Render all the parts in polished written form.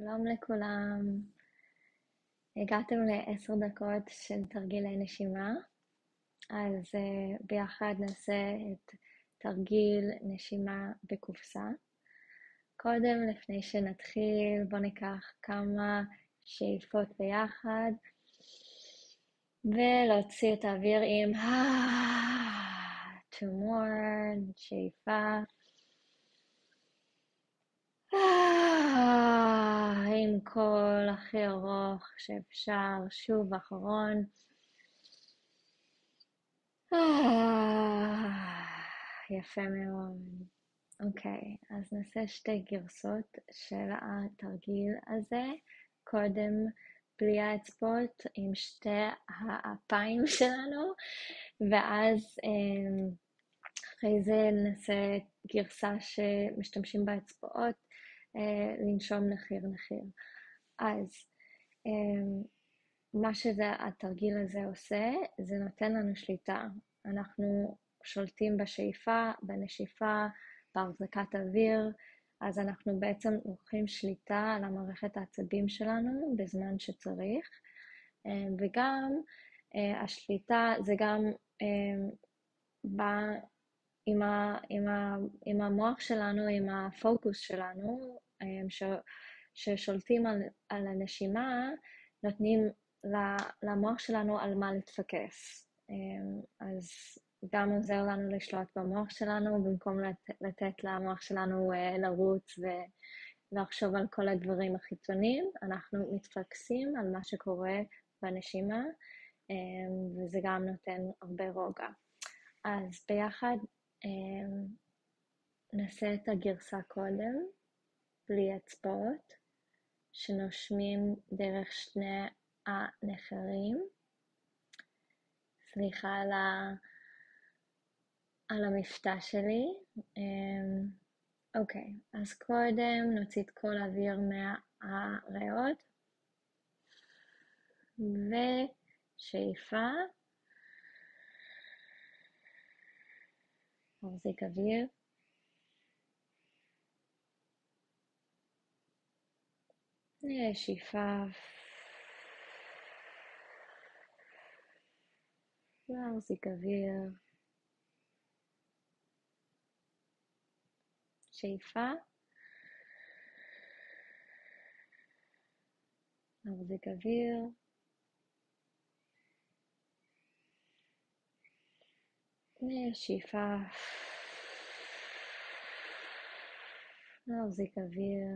שלום לכולם, הגעתם ל10 דקות של תרגילי נשימה, אז ביחד נעשה את תרגיל נשימה בקופסה. קודם, לפני שנתחיל, בואו ניקח כמה שאיפות ביחד, ולהוציא את האוויר עם two more, שאיפה. עם קול הכי ארוך שאפשר, שוב אחרון. יפה מאוד. אוקיי, אז נעשה שתי גרסות של התרגיל הזה. קודם בלי האצבעות עם שתי האפיים שלנו, ואז אחרי זה נעשה גרסה שמשתמשים באצבעות, לנשום נחיר נחיר. אז מה שהתרגיל הזה עושה, זה נותן לנו שליטה. אנחנו שולטים בשאיפה, בנשיפה, בהחזקת אוויר, אז אנחנו בעצם לוקחים שליטה על המערכת העצבים שלנו בזמן שצריך, וגם השליטה זה גם בא עם המוח שלנו, עם הפוקוס שלנו, ששולטים על הנשימה, נותנים למוח שלנו על מה להתפקס. אז גם עוזר לנו לשלוט במוח שלנו, במקום לתת למוח שלנו לרוץ ולחשוב על כל הדברים החיצוניים, אנחנו מתפקסים על מה שקורה בנשימה, וזה גם נותן הרבה רוגע. אז ביחד נעשה את הגרסה קודם, בלי אצבעות, שנושמים דרך שני הנחרים. סליחה על המבטא שלי. אוקיי, אז קודם נוציא את כל האוויר מהריאות, ושאיפה, מחזיק אוויר, שאיפה, מחזיק אוויר, שאיפה, מחזיק אוויר, שאיפה, מחזיק אוויר,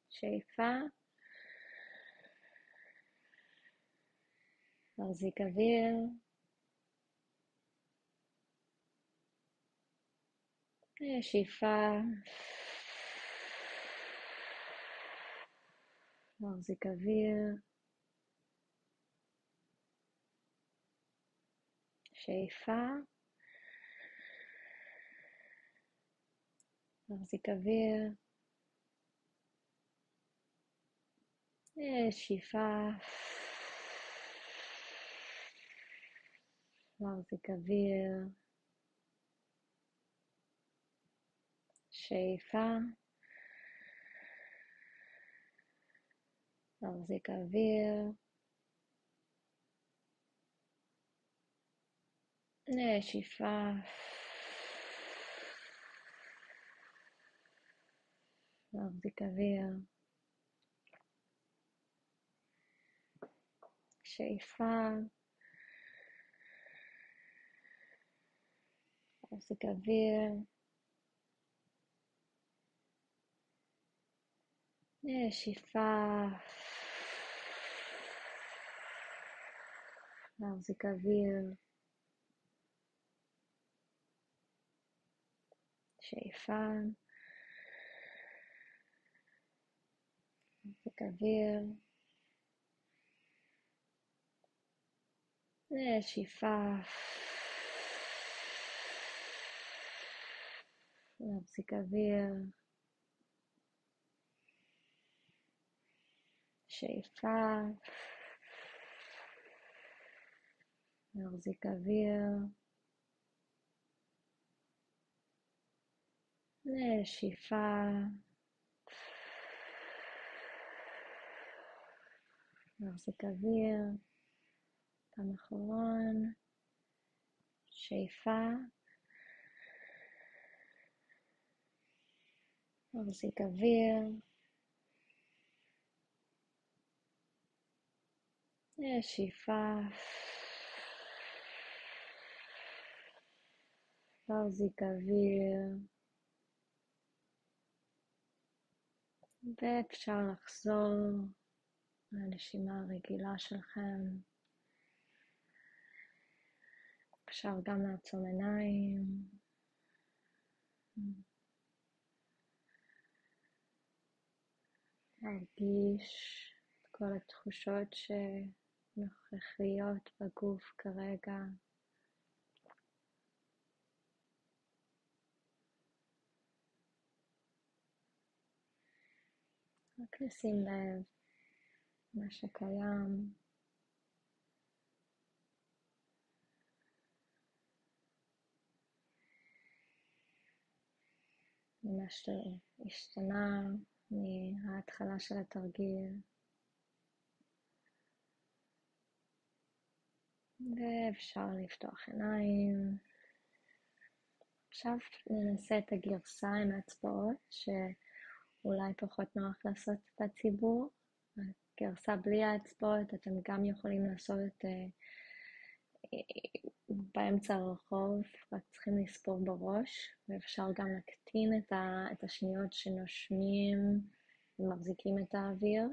שאיפה, מחזיק אוויר, שאיפה, מחזיק אוויר, שאיפה, מחזיק אוויר, שאיפה, מחזיק אוויר, שאיפה, מחזיק אוויר, שאיפה, מחזיק אוויר, שאיפה, מחזיק אוויר, שאיפה, מחזיק אוויר, שאיפה, מחזיק אוויר, שאיפה, מחזיק אוויר, שאיפה, מחזיק אוויר, נשיפה, מחזיק אוויר, פעם אחרון, שאיפה, מחזיק אוויר, נשיפה, מחזיק אוויר, ואפשר לחזור לנשימה הרגילה שלכם. אפשר גם לעצום עיניים, להרגיש את כל התחושות שנוכחיות בגוף כרגע. רק לשים לב מה שקיים. מה שהשתנה מההתחלה של התרגיל. ואפשר לפתוח עיניים. עכשיו ננסה את הגרסה עם האצבעות, שאולי פחות נוח לעשות בציבור. הגרסה בלי האצבעות, אתם גם יכולים לעשות באמצע הרחוב, רק צריכים לספור בראש, ואפשר גם להקטין את השניות שנושמים ומחזיקים את האוויר.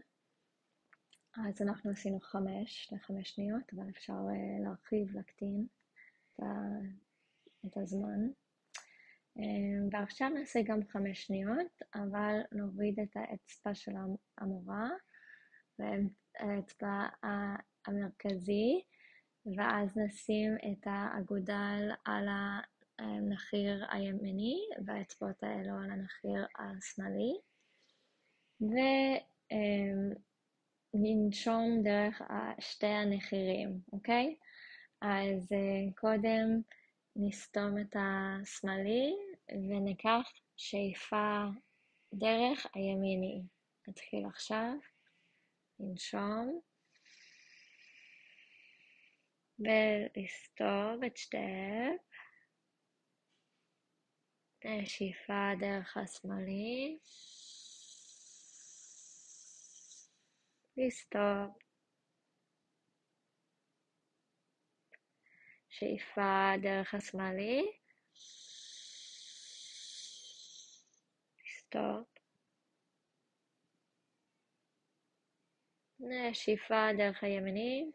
אז אנחנו עשינו 5 שניות, אבל אפשר להרחיב, להקטין את הזמן. ועכשיו נעשה גם 5 שניות, אבל נוריד את האצבע של המורה והאצבע המרכזי, ואז נשים את האגודל על הנחיר הימני והאצבעות האלו על הנחיר השמאלי, וננשום דרך שתי הנחירים, אוקיי? אז קודם נסתום את השמאלי וניקח שאיפה דרך הימיני. נתחיל עכשיו, ננשום ולסתום את שתיהם. שאיפה דרך השמאלי, לסתום. שאיפה דרך השמאלי, לסתום. שאיפה דרך הימיני,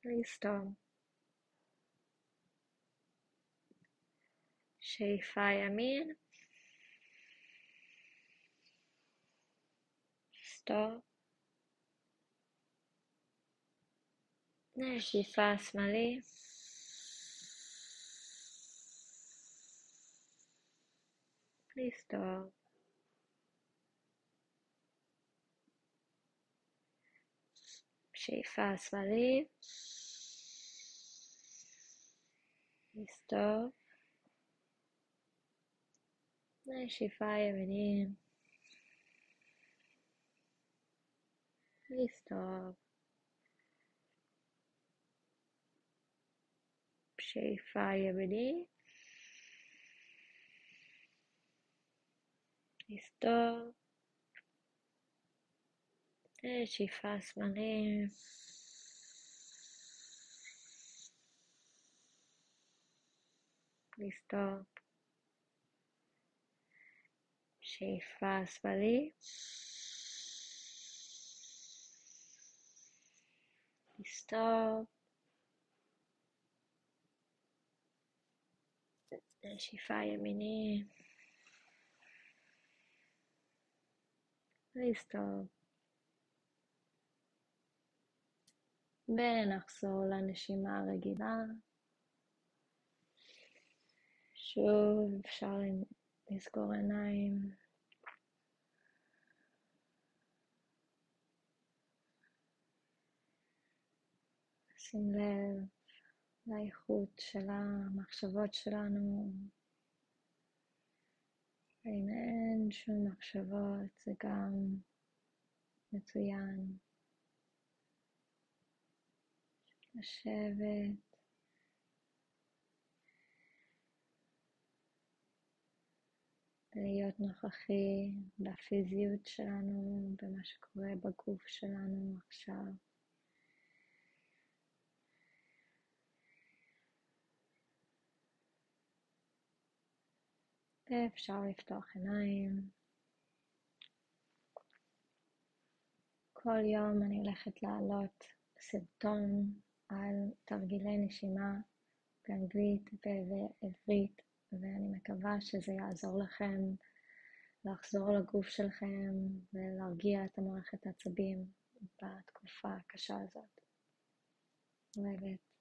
לסתום. שאיפה ימין, לסתום. שאיפה שמאלי, לסתום. שאיפה שמאלי, לסתום. שאיפה ימיני, לסתום. שאיפה ימיני, לסתום. שאיפה שמאלי, לסתום. שאיפה שמאלי, לסתום. שאיפה ימיני, לסתום. ונחזור לנשימה הרגילה. שוב אפשר לסגור עיניים. שים לב לאיכות של המחשבות שלנו. ואם אין שום מחשבות זה גם מצוין. לשבת להיות נוכחי בפיזיות שלנו, במה שקורה בגוף שלנו עכשיו. ואפשר לפתוח עיניים. כל יום אני הולכת להעלות סרטון על תרגילי נשימה באנגלית ובעברית, ואני מקווה שזה יעזור לכם לחזור לגוף שלכם ולהרגיע את המערכת העצבים בתקופה הקשה הזאת. אוהבת.